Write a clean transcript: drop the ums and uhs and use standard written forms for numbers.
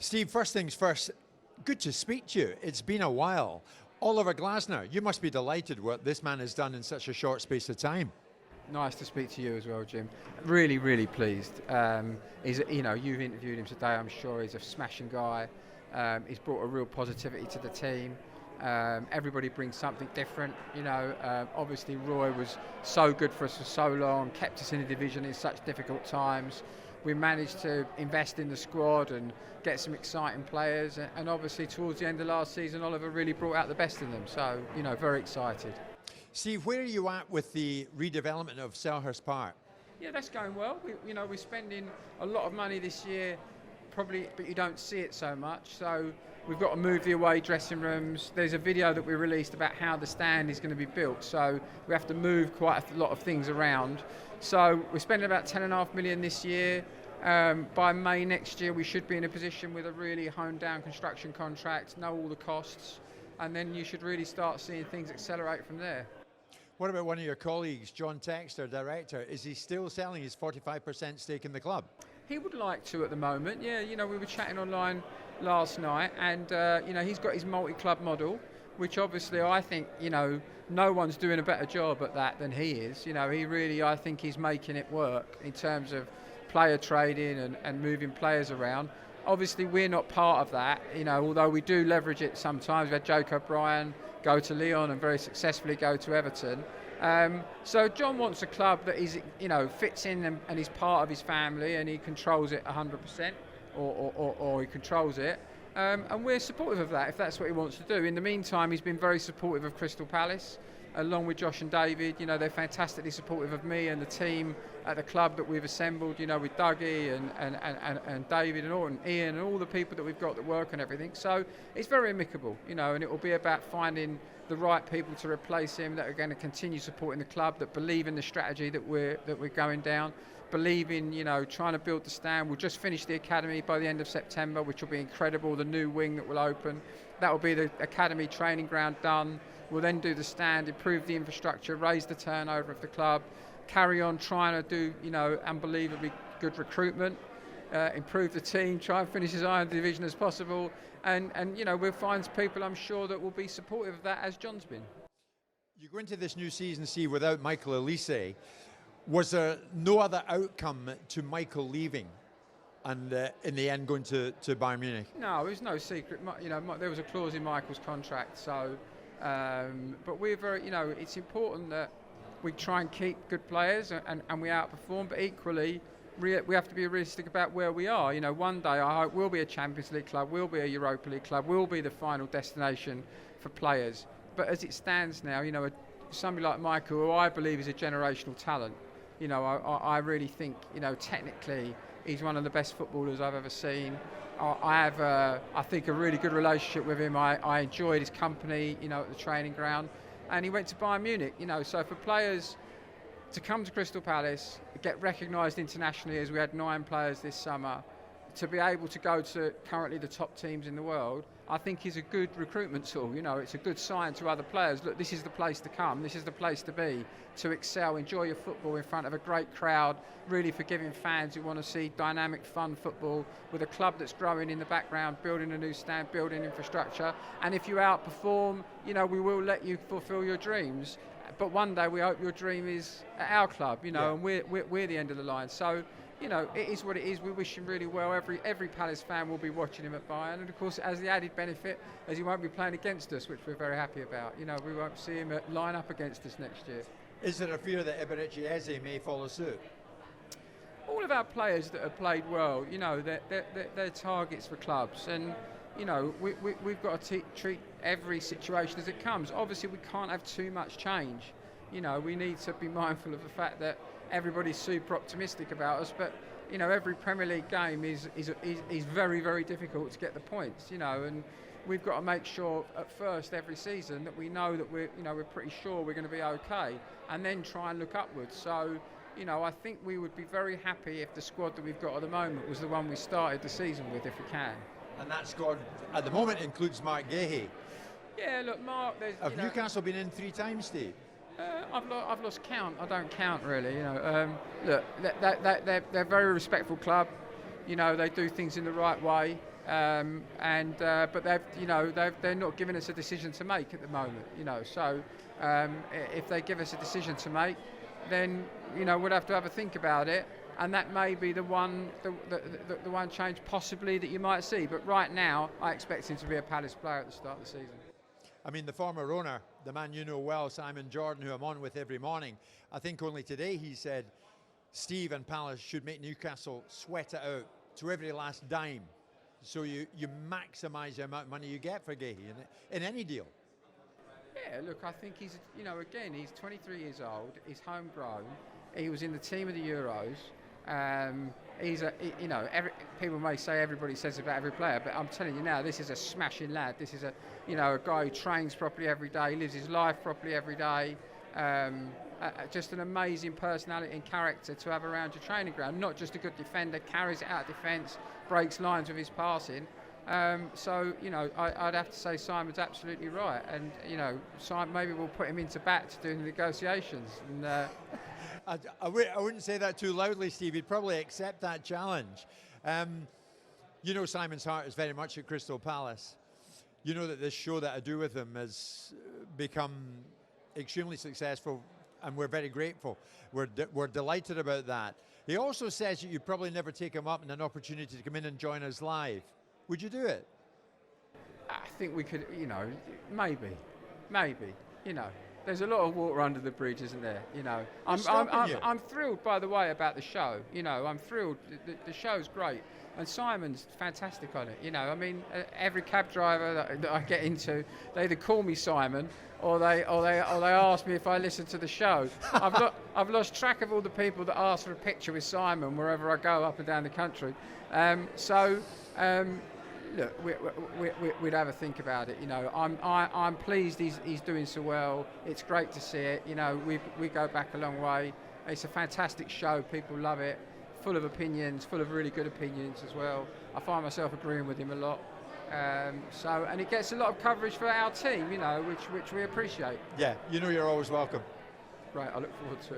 Steve, first things first, good to speak to you. It's been a while. Oliver Glasner, you must be delighted what this man has done in such a short space of time. Nice to speak to you as well, Jim. Really, really pleased. You've interviewed him today. I'm sure he's a smashing guy. He's brought a real positivity to the team. Everybody brings something different. Obviously Roy was so good for us for so long, kept us in the division in such difficult times. We managed to invest in the squad and get some exciting players. And obviously towards the end of last season, Oliver really brought out the best in them. So, very excited. Steve, where are you at with the redevelopment of Selhurst Park? Yeah, that's going well. We're spending a lot of money this year, probably, but you don't see it so much. So we've got to move the away dressing rooms. There's a video that we released about how the stand is going to be built. So we have to move quite a lot of things around. So we're spending about $10.5 million this year. By May next year, we should be in a position with a really honed down construction contract, know all the costs, and then you should really start seeing things accelerate from there. What about one of your colleagues, John Textor, director? Is he still selling his 45% stake in the club? He would like to at the moment. Yeah, we were chatting online last night, and he's got his multi-club model, which obviously I think no one's doing a better job at that than he is. He really, I think he's making it work in terms of player trading and moving players around. Obviously we're not part of that, although we do leverage it sometimes. We had Joe O'Brien go to Lyon and very successfully go to Everton. So John wants a club that is, fits in and is part of his family, and he controls it 100%, or he controls it. And we're supportive of that if that's what he wants to do. In the meantime, he's been very supportive of Crystal Palace, along with Josh and David. They're fantastically supportive of me and the team at the club that we've assembled, with Dougie and David and Ian and all the people that we've got that work and everything. So it's very amicable, and it will be about finding the right people to replace him that are going to continue supporting the club, that believe in the strategy that we're going down, believe in, trying to build the stand. We'll just finish the academy by the end of September, which will be incredible, the new wing that will open. That will be the academy training ground done. We'll then do the stand, improve the infrastructure, raise the turnover of the club, carry on trying to do, unbelievably good recruitment, improve the team, try and finish as high in the division as possible, and we'll find people, I'm sure, that will be supportive of that, as John's been. You go into this new season, Steve, without Michael Olise. Was there no other outcome to Michael leaving and in the end going to Bayern Munich? No, there's no secret. There was a clause in Michael's contract, so but we're very, it's important that we try and keep good players and we outperform, but equally we have to be realistic about where we are. One day I hope we'll be a Champions League club, we'll be a Europa League club, we'll be the final destination for players. But as it stands now, somebody like Michael, who I believe is a generational talent, I really think, technically he's one of the best footballers I've ever seen. I have, I think, a really good relationship with him. I enjoyed his company, at the training ground. And he went to Bayern Munich, so for players to come to Crystal Palace, get recognised internationally, as we had 9 players this summer, to be able to go to currently the top teams in the world, I think is a good recruitment tool. It's a good sign to other players. Look, this is the place to come. This is the place to be, to excel, enjoy your football in front of a great crowd, really forgiving fans who want to see dynamic, fun football with a club that's growing in the background, building a new stand, building infrastructure. And if you outperform, we will let you fulfil your dreams. But one day we hope your dream is at our club, and we're the end of the line. So, it is what it is. We wish him really well. Every Palace fan will be watching him at Bayern, and of course, as the added benefit, as he won't be playing against us, which we're very happy about. We won't see him line up against us next year. Is there a fear that Eberechi Eze may follow suit? All of our players that have played well, they're targets for clubs, and we've got to treat every situation as it comes. Obviously, we can't have too much change. We need to be mindful of the fact that everybody's super optimistic about us, but every Premier League game is very, very difficult to get the points. And we've got to make sure at first every season that we know that we're pretty sure we're going to be okay, and then try and look upwards. So I think we would be very happy if the squad that we've got at the moment was the one we started the season with, if we can. And that squad at the moment includes Marc Guehi. Yeah, look, Marc. Have Newcastle been in 3 times, Steve? I've lost count. I don't count really. Look, they're a very respectful club. They do things in the right way. But they're not giving us a decision to make at the moment. So if they give us a decision to make, then we'll have to have a think about it, and that may be the one change possibly that you might see. But right now, I expect him to be a Palace player at the start of the season. I mean, the former owner, the man you know well, Simon Jordan, who I'm on with every morning, I think only today he said Steve and Palace should make Newcastle sweat it out to every last dime, so you maximise the amount of money you get for Guehi in any deal. Yeah, look, I think he's 23 years old, he's homegrown, he was in the team of the Euros. People may say everybody says about every player, but I'm telling you now, this is a smashing lad. This is a guy who trains properly every day, lives his life properly every day. Just an amazing personality and character to have around your training ground. Not just a good defender, carries it out of defence, breaks lines with his passing. I'd have to say Simon's absolutely right, and Simon, maybe we'll put him into bat to do the negotiations. And, I wouldn't say that too loudly, Steve. He'd probably accept that challenge. Simon's heart is very much at Crystal Palace. You know that this show that I do with him has become extremely successful, and we're very grateful. We're delighted about that. He also says that you'd probably never take him up in an opportunity to come in and join us live. Would you do it? I think we could, maybe. There's a lot of water under the bridge, isn't there? I'm thrilled, by the way, about the show. I'm thrilled. The show's great, and Simon's fantastic on it. Every cab driver that I get into, they either call me Simon or they ask me if I listen to the show. I've lost track of all the people that ask for a picture with Simon wherever I go up and down the country. Look, we'd have a think about it. I'm pleased he's doing so well. It's great to see it. We go back a long way. It's a fantastic show. People love it. Full of opinions, full of really good opinions as well. I find myself agreeing with him a lot. And it gets a lot of coverage for our team, which we appreciate. Yeah, you're always welcome. Right, I look forward to it.